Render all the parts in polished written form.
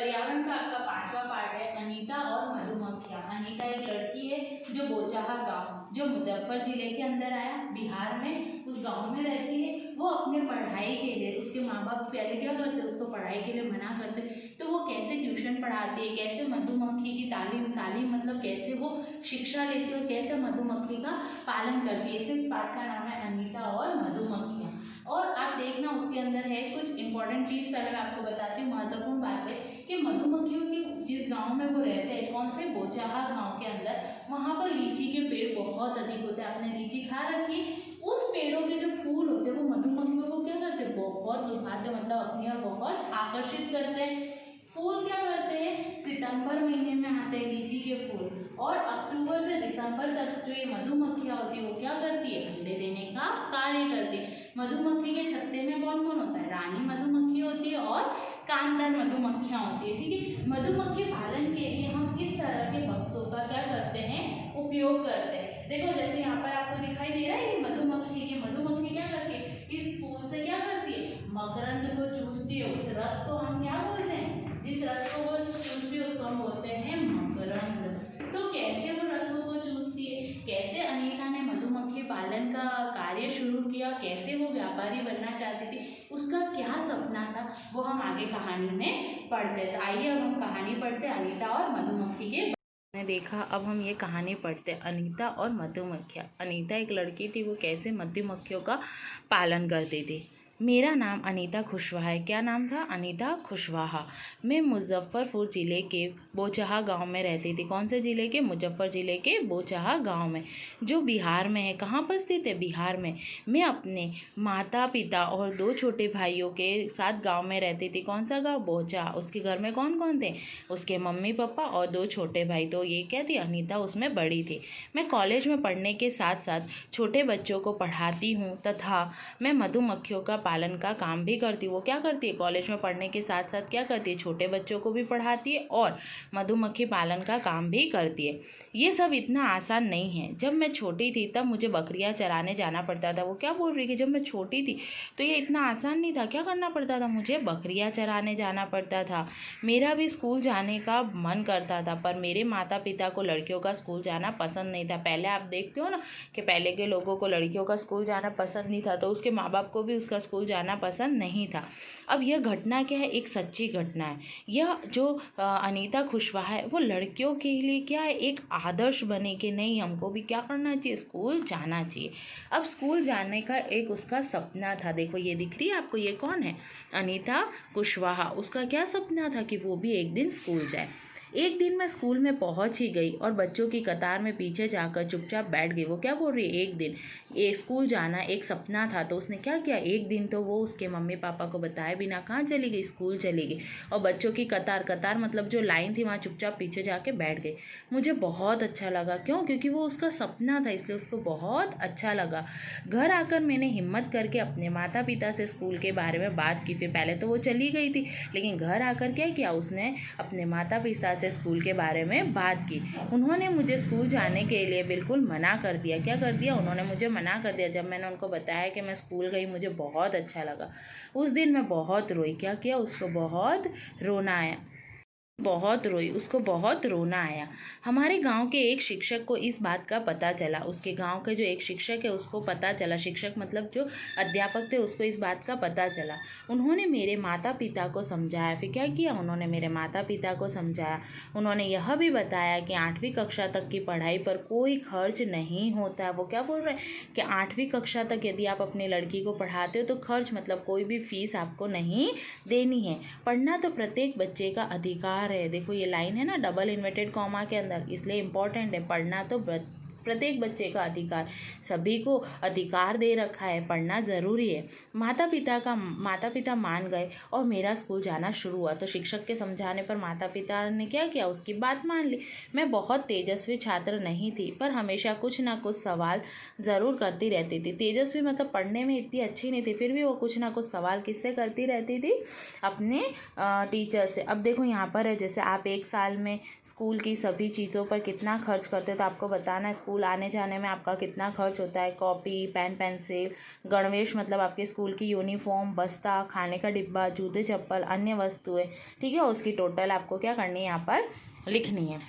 पर्यावरण का आपका 5वां पार्ट है अनीता और मधुमक्खियाँ। अनीता एक लड़की है जो बोचाहा गांव जो मुजफ्फर जिले के अंदर आया बिहार में, उस गांव में रहती है। वो अपने पढ़ाई के लिए, उसके माँ बाप पहले क्या करते, उसको पढ़ाई के लिए मना करते, तो वो कैसे ट्यूशन पढ़ाती है, कैसे मधुमक्खी की तालीम मतलब कैसे वो शिक्षा लेती है और कैसे मधुमक्खी का पालन करती है। इस पाठ का नाम है अनीता और मधुमक्खियाँ। और आप देखना उसके अंदर है कुछ इंपॉर्टेंट चीज़। पहले मैं आपको बताती हूँ, महत्वपूर्ण बात है कि मधुमक्खियों की जिस गांव में वो रहते हैं, कौन से बोचाहा गांव के अंदर, वहाँ पर लीची के पेड़ बहुत अधिक होते हैं। आपने लीची खा रखी है, उस पेड़ों के जो फूल होते हैं वो मधुमक्खियों को क्या करते हैं, बहुत लुभाते हैं, मतलब अपनी ओर बहुत आकर्षित करते हैं। फूल क्या करते हैं, सितंबर महीने में आते हैं लीची के फूल, और अक्टूबर से दिसंबर तक जो ये मधुमक्खियाँ होती है वो क्या करती है, अंडे देने का कार्य करती है। मधुमक्खी के छत्ते में कौन कौन होता है, रानी मधुमक्खी होती है और कामदार मधुमक्खियाँ होती है। ठीक है, मधुमक्खी पालन के लिए हम किस तरह के बक्सों का क्या करते हैं, उपयोग करते हैं। देखो जैसे यहाँ पर आपको दिखाई दे रहा है ये मधुमक्खी क्या करती है, इस फूल से क्या करती है, मकरंद को चूसती है। उस रस को हम क्या बोलते हैं, जिस रस को वो चूसती है उसको हम बोलते हैं मकरंद। तो कैसे वो रसों को चूसती है, कैसे अनीता ने मधुमक्खी पालन का कार्य शुरू किया, कैसे वो व्यापारी बनना चाहती थी, उसका क्या सपना था, वो हम आगे कहानी में पढ़ते हैं। तो आइए अब हम कहानी पढ़ते हैं अनीता और मधुमक्खी के। ने देखा, अब हम ये कहानी पढ़ते हैं अनीता और मधुमक्खियाँ। अनीता एक लड़की थी, वो कैसे मधुमक्खियों का पालन करती थी। मेरा नाम अनीता खुशवाहा है। क्या नाम था, अनीता खुशवाहा। मैं मुजफ्फरपुर ज़िले के बोचाहा गांव में रहती थी। कौन से ज़िले के, मुजफ्फर ज़िले के बोचाहा गांव में, जो बिहार में है। कहाँ पर स्थित है, बिहार में। मैं अपने माता पिता और 2 छोटे भाइयों के साथ गांव में रहती थी। कौन सा गांव, बोचाहा। उसके घर में कौन कौन थे, उसके मम्मी पापा और 2 छोटे भाई। तो ये क्या थी, अनीता उसमें बड़ी थी। मैं कॉलेज में पढ़ने के साथ साथ छोटे बच्चों को पढ़ाती हूँ तथा मैं मधुमक्खियों का पालन का काम भी करती हूँ। वो क्या करती है, कॉलेज में पढ़ने के साथ साथ क्या करती है, छोटे बच्चों को भी पढ़ाती है और मधुमक्खी पालन का काम भी करती है। ये सब इतना आसान नहीं है। जब मैं छोटी थी तब मुझे बकरियां चराने जाना पड़ता था। वो क्या बोल रही है कि जब मैं छोटी थी तो ये इतना आसान नहीं था, क्या करना पड़ता था, मुझे बकरियां चराने जाना पड़ता था। मेरा भी स्कूल जाने का मन करता था, पर मेरे माता पिता को लड़कियों का स्कूल जाना पसंद नहीं था। पहले आप देखते हो ना कि पहले के लोगों को लड़कियों का स्कूल जाना पसंद नहीं था, तो उसके माँ बाप को भी उसका स्कूल जाना पसंद नहीं था। अब यह घटना क्या है, एक सच्ची घटना है। यह जो अनीता खुशवाहा है वो लड़कियों के लिए क्या है, एक आदर्श बने कि नहीं हमको भी क्या करना चाहिए, स्कूल जाना चाहिए। अब स्कूल जाने का एक उसका सपना था। देखो ये दिख रही है आपको, ये कौन है, अनीता खुशवाहा। उसका क्या सपना था कि वो भी एक दिन स्कूल जाए। एक दिन मैं स्कूल में पहुंच ही गई और बच्चों की कतार में पीछे जाकर चुपचाप बैठ गई। वो क्या बोल रही है, एक दिन एक स्कूल जाना एक सपना था, तो उसने क्या किया, एक दिन तो वो उसके मम्मी पापा को बताए बिना कहाँ चली गई, स्कूल चली गई। और बच्चों की कतार मतलब जो लाइन थी वहाँ चुपचाप पीछे जाके बैठ गई। मुझे बहुत अच्छा लगा, क्यों, क्योंकि वो उसका सपना था, इसलिए उसको बहुत अच्छा लगा। घर आकर मैंने हिम्मत करके अपने माता पिता से स्कूल के बारे में बात की। फिर पहले तो वो चली गई थी, लेकिन घर आकर क्या किया, उसने अपने माता पिता से स्कूल के बारे में बात की। उन्होंने मुझे स्कूल जाने के लिए बिल्कुल मना कर दिया। क्या कर दिया, उन्होंने मुझे मना कर दिया। जब मैंने उनको बताया कि मैं स्कूल गई, मुझे बहुत अच्छा लगा। उस दिन मैं बहुत रोई। क्या किया, उसको बहुत रोना आया, बहुत रोई, उसको बहुत रोना आया। हमारे गांव के एक शिक्षक को इस बात का पता चला। उसके गांव के जो एक शिक्षक है उसको पता चला, शिक्षक मतलब जो अध्यापक थे उसको इस बात का पता चला। उन्होंने मेरे माता पिता को समझाया। फिर क्या किया, उन्होंने मेरे माता पिता को समझाया। उन्होंने यह भी बताया कि 8वीं कक्षा तक की पढ़ाई पर कोई खर्च नहीं होता है। वो क्या बोल रहे हैं कि 8वीं कक्षा तक यदि आप अपनी लड़की को पढ़ाते हो तो खर्च मतलब कोई भी फीस आपको नहीं देनी है। पढ़ना तो प्रत्येक बच्चे का अधिकार है। देखो ये लाइन है ना डबल इन्वर्टेड कॉमा के अंदर, इसलिए इम्पोर्टेंट है। पढ़ना तो प्रत्येक बच्चे का अधिकार, सभी को अधिकार दे रखा है, पढ़ना ज़रूरी है। माता पिता मान गए और मेरा स्कूल जाना शुरू हुआ। तो शिक्षक के समझाने पर माता पिता ने क्या किया, उसकी बात मान ली। मैं बहुत तेजस्वी छात्र नहीं थी, पर हमेशा कुछ ना कुछ सवाल ज़रूर करती रहती थी। तेजस्वी मतलब पढ़ने में इतनी अच्छी नहीं थी, फिर भी वो कुछ ना कुछ सवाल किससे करती रहती थी, अपने टीचर से। अब देखो यहाँ पर है, जैसे आप एक साल में स्कूल की सभी चीज़ों पर कितना खर्च करते हो, तो आपको बताना है स्कूल आने जाने में आपका कितना खर्च होता है, कॉपी, पेन, पेंसिल, गणवेश मतलब आपके स्कूल की यूनिफॉर्म, बस्ता, खाने का डिब्बा, जूते, चप्पल, अन्य वस्तुएं, ठीक है, उसकी टोटल आपको क्या करनी है, यहाँ पर लिखनी है।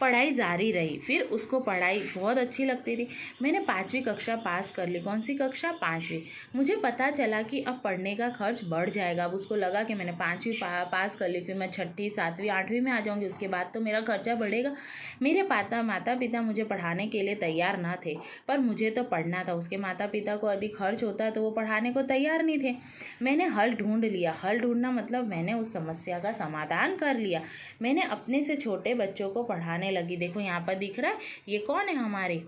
पढ़ाई जारी रही, फिर उसको पढ़ाई बहुत अच्छी लगती थी। मैंने 5वीं कक्षा पास कर ली। कौन सी कक्षा? 5वीं। मुझे पता चला कि अब पढ़ने का खर्च बढ़ जाएगा। अब उसको लगा कि मैंने 5वीं पास कर ली, फिर मैं 6ठी, 7वीं, 8वीं में आ जाऊंगी, उसके बाद तो मेरा खर्चा बढ़ेगा। मेरे माता पिता मुझे पढ़ाने के लिए तैयार ना थे, पर मुझे तो पढ़ना था। उसके माता पिता को अधिक खर्च होता है तो वो पढ़ाने को तैयार नहीं थे। मैंने हल ढूंढ लिया। हल ढूंढना मतलब मैंने उस समस्या का समाधान कर लिया। मैंने अपने से छोटे बच्चों को पढ़ाने लगी। देखो यहाँ पर दिख रहा है, ये कौन है, हमारी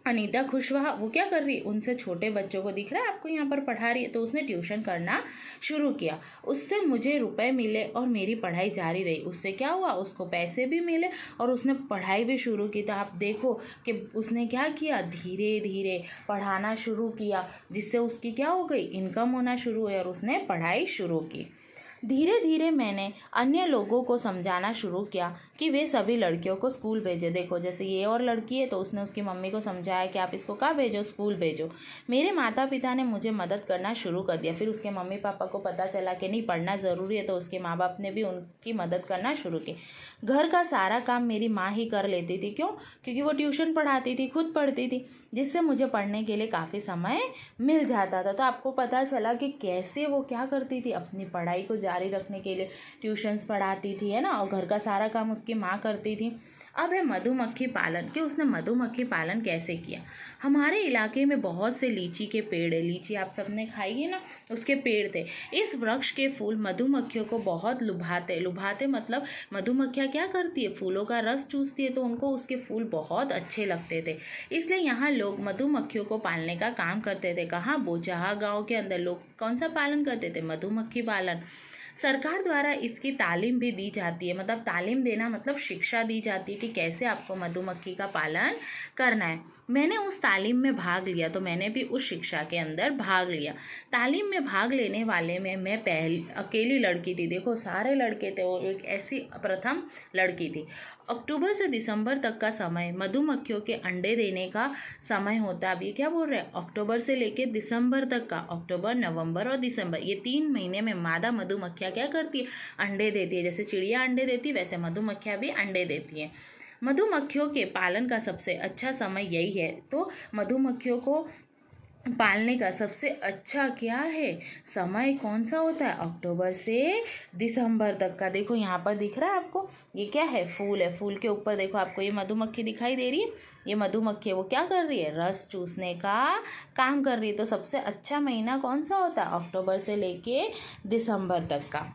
अनीता खुशवाहा। वो क्या कर रही है, उनसे छोटे बच्चों को दिख रहा है आपको, यहाँ पर पढ़ा रही है। तो उसने ट्यूशन करना शुरू किया। उससे मुझे रुपए मिले और मेरी पढ़ाई जारी रही। उससे क्या हुआ, उसको पैसे भी मिले और उसने पढ़ाई भी शुरू की। तो आप देखो कि उसने क्या किया, धीरे धीरे पढ़ाना शुरू किया, जिससे उसकी क्या हो गई, इनकम होना शुरू हुई और उसने पढ़ाई शुरू की। धीरे धीरे मैंने अन्य लोगों को समझाना शुरू किया कि वे सभी लड़कियों को स्कूल भेजें। देखो जैसे ये और लड़की है तो उसने उसकी मम्मी को समझाया कि आप इसको कहाँ भेजो, स्कूल भेजो। मेरे माता पिता ने मुझे मदद करना शुरू कर दिया। फिर उसके मम्मी पापा को पता चला कि नहीं, पढ़ना ज़रूरी है, तो उसके माँ बाप ने भी उनकी मदद करना शुरू की। घर का सारा काम मेरी माँ ही कर लेती थी। क्यों? क्योंकि वो ट्यूशन पढ़ाती थी, खुद पढ़ती थी, जिससे मुझे पढ़ने के लिए काफ़ी समय मिल जाता था। तो आपको पता चला कि कैसे वो क्या करती थी, अपनी पढ़ाई को जारी रखने के लिए ट्यूशन्स पढ़ाती थी, है ना, और घर का सारा काम उसकी माँ करती थी। अब है मधुमक्खी पालन, कि उसने मधुमक्खी पालन कैसे किया। हमारे इलाके में बहुत से लीची के पेड़ है। लीची आप सबने खाई है ना, उसके पेड़ थे। इस वृक्ष के फूल मधुमक्खियों को बहुत लुभाते मतलब मधुमक्खियाँ क्या करती है, फूलों का रस चूसती है, तो उनको उसके फूल बहुत अच्छे लगते थे। इसलिए यहाँ लोग मधुमक्खियों को पालने का काम करते थे। कहाँ? बोचाहा गाँव के अंदर लोग कौन सा पालन करते थे? मधुमक्खी पालन। सरकार द्वारा इसकी तालीम भी दी जाती है। मतलब तालीम देना मतलब शिक्षा दी जाती है कि कैसे आपको मधुमक्खी का पालन करना है। मैंने उस तालीम में भाग लिया, तो मैंने भी उस शिक्षा के अंदर भाग लिया। तालीम में भाग लेने वाले में मैं अकेली लड़की थी। देखो सारे लड़के थे, वो एक ऐसी प्रथम लड़की थी। अक्टूबर से दिसंबर तक का समय मधुमक्खियों के अंडे देने का समय होता है। अब ये क्या बोल रहे हैं, अक्टूबर से लेकर दिसंबर तक का, अक्टूबर, नवंबर और दिसंबर, ये 3 महीने में मादा मधुमक्खियाँ क्या करती है, अंडे देती है। जैसे चिड़िया अंडे देती है, वैसे मधुमक्खियाँ भी अंडे देती हैं। मधुमक्खियों के पालन का सबसे अच्छा समय यही है। तो मधुमक्खियों को पालने का सबसे अच्छा क्या है, समय कौन सा होता है? अक्टूबर से दिसंबर तक का। देखो यहाँ पर दिख रहा है आपको, ये क्या है, फूल है। फूल के ऊपर देखो आपको ये मधुमक्खी दिखाई दे रही है। ये मधुमक्खी है, वो क्या कर रही है, रस चूसने का काम कर रही है। तो सबसे अच्छा महीना कौन सा होता है? अक्टूबर से लेके दिसंबर तक का।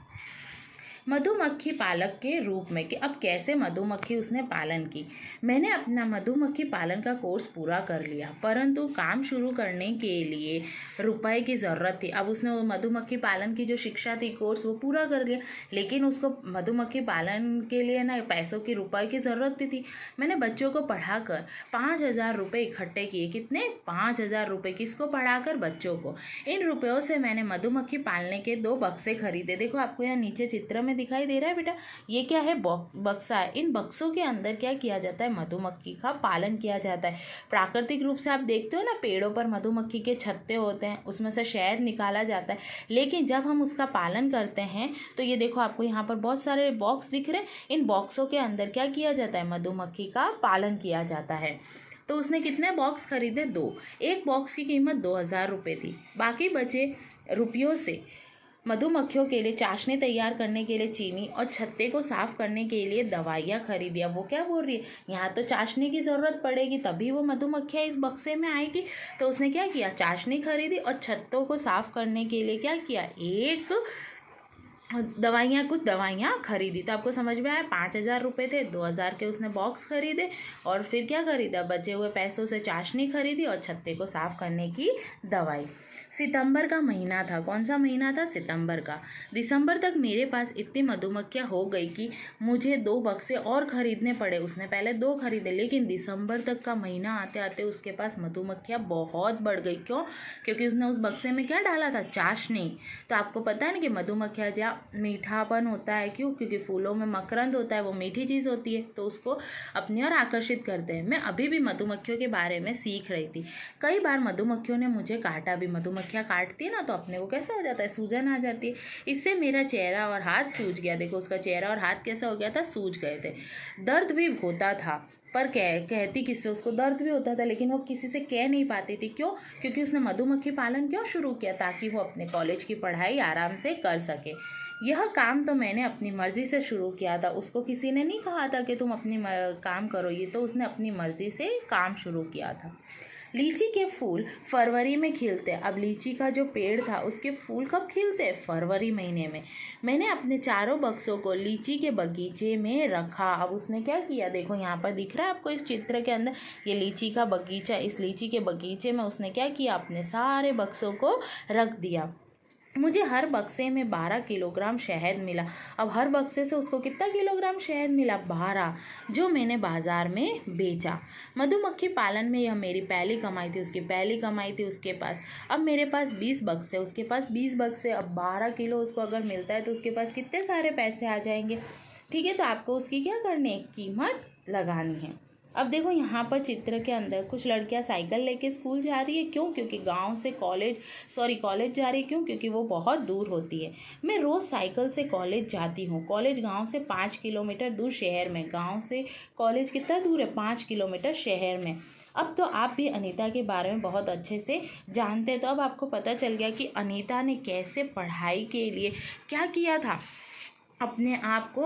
मधुमक्खी पालक के रूप में, कि अब कैसे मधुमक्खी उसने पालन की। मैंने अपना मधुमक्खी पालन का कोर्स पूरा कर लिया, परंतु काम शुरू करने के लिए रुपए की ज़रूरत थी। अब उसने वो मधुमक्खी पालन की जो शिक्षा थी, कोर्स, वो पूरा कर लिया, लेकिन उसको मधुमक्खी पालन के लिए ना पैसों की, रुपए की ज़रूरत थी। मैंने बच्चों को पढ़ाकर 5,000 रुपये इकट्ठे किए। कितने? 5,000 रुपये। किसको? पढ़ाकर बच्चों को। इन रुपयों से मैंने मधुमक्खी पालने के 2 बक्से खरीदे। देखो आपको यहाँ नीचे चित्र में दिखाई दे रहा है बेटा, ये क्या है, बक्सा है। इन बक्सों के अंदर क्या किया जाता है, मधुमक्खी का पालन किया जाता है। प्राकृतिक रूप से आप देखते हो ना, पेड़ों पर मधुमक्खी के छत्ते होते हैं, उसमें से शहद निकाला जाता है। लेकिन जब हम उसका पालन करते हैं तो ये देखो आपको यहाँ पर बहुत सारे बॉक्स दिख रहे हैं। इन बॉक्सों के अंदर क्या किया जाता है, मधुमक्खी का पालन किया जाता है। तो उसने कितने बॉक्स खरीदे? 2। एक बॉक्स की कीमत 2,000 रुपये थी। बाकी बचे रुपयों से मधुमक्खियों के लिए चाशनी तैयार करने के लिए चीनी और छत्ते को साफ करने के लिए दवाइयाँ खरीदी। अब वो क्या बोल रही है, यहाँ तो चाशनी की ज़रूरत पड़ेगी, तभी वो मधुमक्खियाँ इस बक्से में आएगी। तो उसने क्या किया, चाशनी खरीदी और छत्तों को साफ करने के लिए क्या किया, कुछ दवाइयाँ खरीदी। तो आपको समझ में आया, 5,000 रुपये थे, 2,000 के उसने बॉक्स खरीदे और फिर क्या खरीदा, बचे हुए पैसों से चाशनी खरीदी और छत्ते को साफ करने की दवाई। सितंबर का महीना था। कौन सा महीना था? सितंबर का। दिसंबर तक मेरे पास इतनी मधुमक्खियाँ हो गई कि मुझे 2 बक्से और ख़रीदने पड़े। उसने पहले 2 खरीदे, लेकिन दिसंबर तक का महीना आते आते उसके पास मधुमक्खियाँ बहुत बढ़ गई। क्यों? क्योंकि उसने उस बक्से में क्या डाला था? चाशनी। तो आपको पता है ना कि मधुमक्खियाँ जहाँ मीठापन होता है, क्यों? क्योंकि फूलों में मकरंद होता है, वो मीठी चीज़ होती है, तो उसको अपनी ओर आकर्षित करते हैं। मैं अभी भी मधुमक्खियों के बारे में सीख रही थी। कई बार मधुमक्खियों ने मुझे काटा भी। मधुमक्खियाँ काटती है ना, तो अपने को कैसा हो जाता है? सूजन आ जाती है। इससे मेरा चेहरा और हाथ सूज गया। देखो उसका चेहरा और हाथ कैसा हो गया था? सूज गए थे। दर्द भी होता था, पर कहती किससे? उसको दर्द भी होता था, लेकिन वो किसी से कह नहीं पाती थी। क्यों? क्योंकि उसने मधुमक्खी पालन क्यों शुरू किया? ताकि वो अपने कॉलेज की पढ़ाई आराम से कर सके। यह काम तो मैंने अपनी मर्जी से शुरू किया था। उसको किसी ने नहीं कहा था कि तुम अपनी काम करो, ये तो उसने अपनी मर्जी से काम शुरू किया था। लीची के फूल फरवरी में खिलते। अब लीची का जो पेड़ था उसके फूल कब खिलते? फरवरी महीने में। मैंने अपने चारों बक्सों को लीची के बगीचे में रखा। अब उसने क्या किया? देखो यहाँ पर दिख रहा है आपको इस चित्र के अंदर, ये लीची का बगीचा। इस लीची के बगीचे में उसने क्या किया? अपने सारे बक्सों को रख दिया। मुझे हर बक्से में 12 किलोग्राम शहद मिला। अब हर बक्से से उसको कितना किलोग्राम शहद मिला? 12, जो मैंने बाज़ार में बेचा। मधुमक्खी पालन में यह मेरी पहली कमाई थी। उसकी पहली कमाई थी उसके पास। अब मेरे पास 20 बक्से, उसके पास 20 बक्से। अब 12 किलो उसको अगर मिलता है तो उसके पास कितने सारे पैसे आ जाएंगे। ठीक है, तो आपको उसकी क्या करनी है? कीमत लगानी है। अब देखो यहाँ पर चित्र के अंदर कुछ लड़कियाँ साइकिल लेके स्कूल जा रही है। क्यों? क्योंकि गांव से कॉलेज जा रही है। क्यों? क्योंकि वो बहुत दूर होती है। मैं रोज़ साइकिल से कॉलेज जाती हूँ। कॉलेज गांव से 5 किलोमीटर दूर शहर में। गांव से कॉलेज कितना दूर है? 5 किलोमीटर शहर में। अब तो आप भी अनीता के बारे में बहुत अच्छे से जानते हैं। तो अब आपको पता चल गया कि अनीता ने कैसे पढ़ाई के लिए क्या किया था। अपने आप को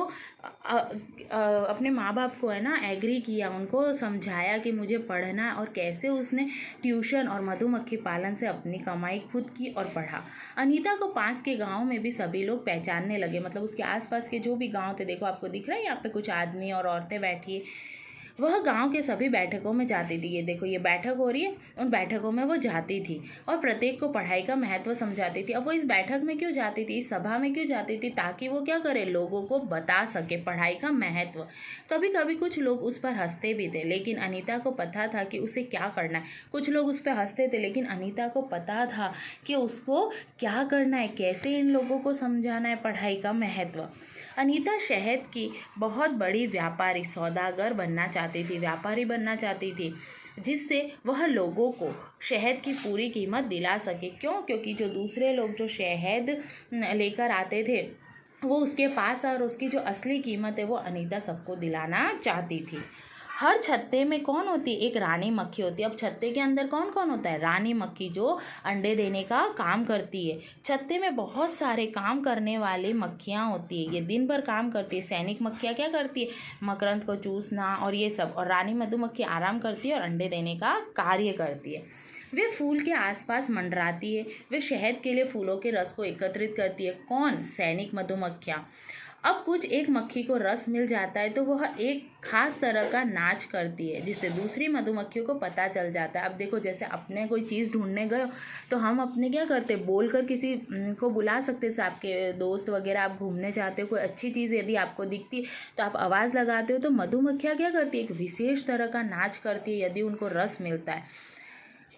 अपने माँ बाप को है ना एग्री किया, उनको समझाया कि मुझे पढ़ना है, और कैसे उसने ट्यूशन और मधुमक्खी पालन से अपनी कमाई खुद की और पढ़ा। अनीता को पास के गांव में भी सभी लोग पहचानने लगे। मतलब उसके आसपास के जो भी गांव थे, देखो आपको दिख रहा है यहाँ पे कुछ आदमी और औरतें बैठी है। वह गांव के सभी बैठकों में जाती थी। ये देखो ये बैठक हो रही है, उन बैठकों में वो जाती थी और प्रत्येक को पढ़ाई का महत्व समझाती थी। अब वो इस बैठक में क्यों जाती थी, इस सभा में क्यों जाती थी? ताकि वो क्या करे? लोगों को बता सके पढ़ाई का महत्व। कभी कभी कुछ लोग उस पर हंसते भी थे, लेकिन अनीता को पता था कि उसे क्या करना है। कुछ लोग उस पर हंसते थे, लेकिन अनीता को पता था कि उसको क्या करना है, कैसे इन लोगों को समझाना है पढ़ाई का महत्व। अनीता शहद की बहुत बड़ी व्यापारी सौदागर बनना चाहती थी, व्यापारी बनना चाहती थी, जिससे वह लोगों को शहद की पूरी कीमत दिला सके। क्यों? क्योंकि जो दूसरे लोग जो शहद लेकर आते थे वो उसके पास, और उसकी जो असली कीमत है वो अनीता सबको दिलाना चाहती थी। हर छत्ते में कौन होती है? एक रानी मक्खी होती है। अब छत्ते के अंदर कौन कौन होता है? रानी मक्खी, जो अंडे देने का काम करती है। छत्ते में बहुत सारे काम करने वाली मक्खियाँ होती है, ये दिन भर काम करती है। सैनिक मक्खियाँ क्या करती है? मकरंद को चूसना और ये सब। और रानी मधुमक्खी आराम करती है और अंडे देने का कार्य करती है। वे फूल के आसपास मंडराती है। वे शहद के लिए फूलों के रस को एकत्रित करती है। कौन? सैनिक मधुमक्खियाँ। अब कुछ एक मक्खी को रस मिल जाता है तो वह एक खास तरह का नाच करती है, जिससे दूसरी मधुमक्खियों को पता चल जाता है। अब देखो जैसे अपने कोई चीज़ ढूंढने गए तो हम अपने क्या करते, बोल कर किसी को बुला सकते हैं। आपके दोस्त वगैरह, आप घूमने जाते हो, कोई अच्छी चीज़ यदि आपको दिखती है तो आप आवाज़ लगाते हो। तो मधुमक्खियाँ क्या करती है? एक विशेष तरह का नाच करती है यदि उनको रस मिलता है।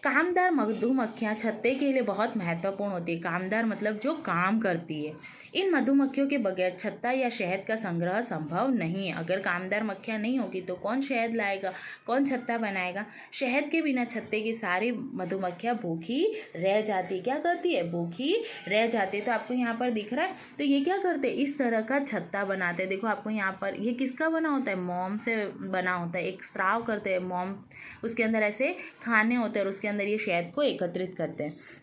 कामदार मधुमक्खियाँ छत्ते के लिए बहुत महत्वपूर्ण होती है। कामदार मतलब जो काम करती है। इन मधुमक्खियों के बगैर छत्ता या शहद का संग्रह संभव नहीं है। अगर कामदार मक्खियाँ नहीं होगी तो कौन शहद लाएगा, कौन छत्ता बनाएगा? शहद के बिना छत्ते की सारी मधुमक्खियाँ भूखी रह जाती। क्या करती है? भूखी रह जाती है। तो आपको यहाँ पर दिख रहा है, तो ये क्या करते हैं? इस तरह का छत्ता बनाते हैं। देखो आपको यहाँ पर ये किसका बना होता है? मोम से बना होता है। एक स्त्राव करते हैं मोम, उसके अंदर ऐसे खाने होते हैं और उसके अंदर ये शहद को एकत्रित करते हैं।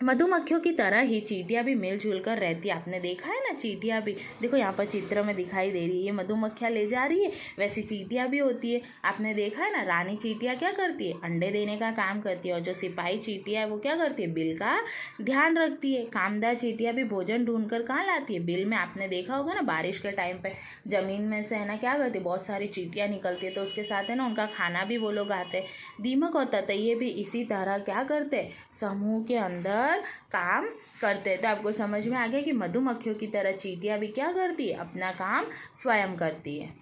मधुमक्खियों की तरह ही चींटियाँ भी मिलजुल कर रहती है। आपने देखा है ना, चींटियाँ भी देखो यहाँ पर चित्र में दिखाई दे रही है। ये मधुमक्खियाँ ले जा रही है, वैसी चींटियाँ भी होती है। आपने देखा है ना, रानी चींटियाँ क्या करती है? अंडे देने का काम करती है। और जो सिपाही चींटियाँ है वो क्या करती है? बिल का ध्यान रखती है। कामदार चींटियाँ भी भोजन ढूंढ कर कहाँ लाती है? बिल में। आपने देखा होगा ना, बारिश के टाइम पर ज़मीन में से है ना क्या करती है? बहुत सारी चींटियाँ निकलती है, तो उसके साथ है ना उनका खाना भी वो लोग आते हैं। दीमक और ततैये भी इसी तरह क्या करते हैं? समूह के अंदर मिलकर काम करते हैं। तो आपको समझ में आ गया कि मधुमक्खियों की तरह चींटियाँ भी क्या करती है, अपना काम स्वयं करती है।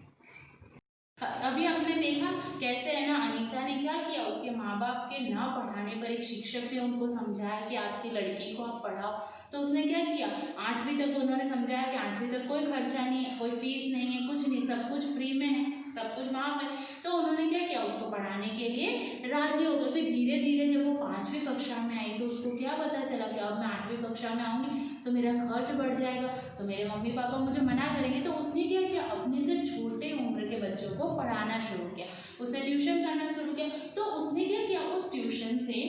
अभी आपने देखा कैसे है ना, अनीता ने क्या किया, उसके माँ बाप के ना पढ़ाने पर एक शिक्षक ने उनको समझाया कि आपकी लड़की को आप पढ़ाओ। तो उसने क्या किया, 8वीं तक उन्होंने समझाया कि 8वीं तक कोई खर्चा नहीं है, कोई फीस नहीं है, कुछ नहीं, सब कुछ फ्री में है, सब कुछ माफ है। तो उन्होंने क्या किया, उसको पढ़ाने के लिए राजी हो गए। फिर धीरे धीरे जब वो 5वीं कक्षा में आई तो उसको क्या पता चला कि अब मैं 8वीं कक्षा में आऊँगी तो मेरा खर्च बढ़ जाएगा, तो मेरे मम्मी पापा मुझे मना करेंगे। तो उसने क्या किया, अपने से छोटे उम्र के बच्चों को पढ़ाना शुरू किया, उसने ट्यूशन करना शुरू किया। तो उसने क्या किया, उस ट्यूशन से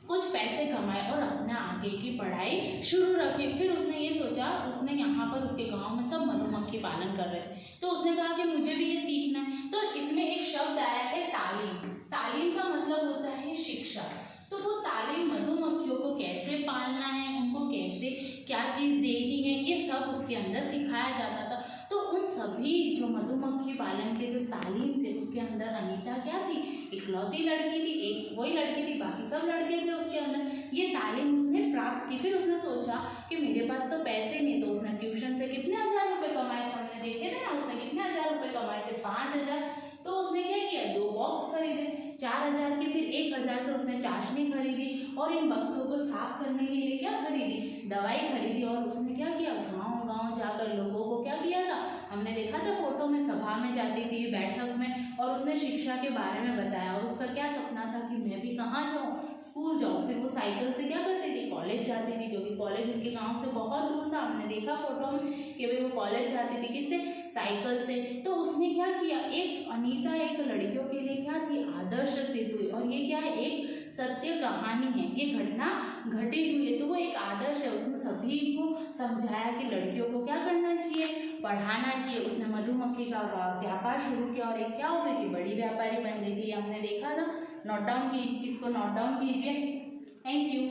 कुछ पैसे कमाए और अपना आगे की पढ़ाई शुरू रखी। फिर उसने ये सोचा, उसने यहाँ पर उसके गांव में सब मधुमक्खी पालन कर रहे थे, तो उसने कहा कि मुझे भी ये सीखना है। तो इसमें एक शब्द आया है तालीम। तालीम का मतलब होता है शिक्षा। तो वो तालीम मधुमक्खियों को कैसे पालना है, उनको कैसे क्या चीज़ देनी है, ये सब उसके अंदर सिखाया जाता था। तो उन सभी जो मधुमक्खी पालन के जो तालीम थे उसके अंदर अनीता क्या थी, इकलौती लड़की थी, एक वही लड़की थी, बाकी सब लड़के थे उसके अंदर। ये तालीम उसने प्राप्त की। फिर उसने सोचा कि मेरे पास तो पैसे नहीं, तो उसने ट्यूशन से कितने 1000 रुपये कमाए थे, हमने देखे थे ना, उसने कितने 1000 रुपये कमाए थे, 5000। तो उसने क्या किया, 2 बॉक्स खरीदे 4000 के। फिर 1000 से उसने चाशनी खरीदी और इन बक्सों को साफ करने के लिए क्या खरीदी, दवाई खरीदी। और उसने क्या किया, गांव गांव जाकर लोगों को क्या किया था, हमने देखा था फोटो में, सभा में जाती थी, बैठक में, और उसने शिक्षा के बारे में बताया। और उसका क्या सपना था कि मैं भी कहाँ जाऊँ, स्कूल जाऊँ। फिर वो साइकिल से क्या करती थी, कॉलेज जाती थी, क्योंकि कॉलेज उनके गाँव से बहुत दूर था। हमने देखा फोटो में कि भाई वो कॉलेज जाती थी, किससे, साइकिल से। तो उसने क्या किया, एक अनीता एक लड़कियों के लिए क्या थी, आदर्श सिद्ध हुई। और ये क्या है, एक सत्य कहानी है, ये घटना घटित हुई है, तो वो एक आदर्श है। उसने सभी को समझाया कि लड़कियों को क्या करना चाहिए, पढ़ाना चाहिए। उसने मधुमक्खी का व्यापार शुरू किया और एक क्या हो गई थी, बड़ी व्यापारी बन गई थी। हमने देखा था, नोट डाउन की, इसको नोट डाउन कीजिए। Thank you.